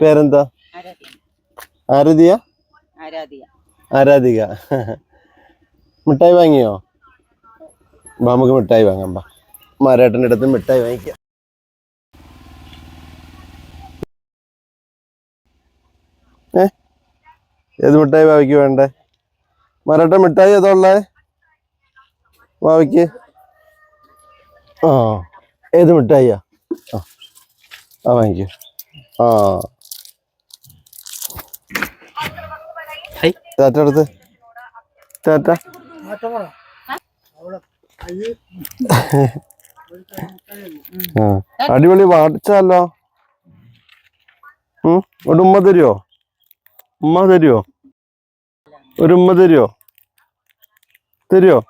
പേരെന്താ? ആരതിയ? ആരാധിക. മിഠായി വാങ്ങിയോ? നമുക്ക് മിഠായി വാങ്ങാം. മാരേട്ടൻ്റെ അടുത്ത് മിഠായി വാങ്ങിക്കാം. ഏത് മിഠായി ഭാവിക്ക് വേണ്ടേ? മാരേട്ടൻ മിഠായി ഏതാ ഉള്ളേ ഭാവിക്ക്? ആ ഏത് മിഠായിയാ? ആ വാങ്ങിക്കോ. ആ ടാറ്റ അടുത്ത് ടാറ്റ. അടിപൊളി വാടിച്ചല്ലോ. ഒരു ഉമ്മ തരുമോ? ഉമ്മ തരുമോ? ഒരു ഉമ്മ തരുമോ? തരുമോ?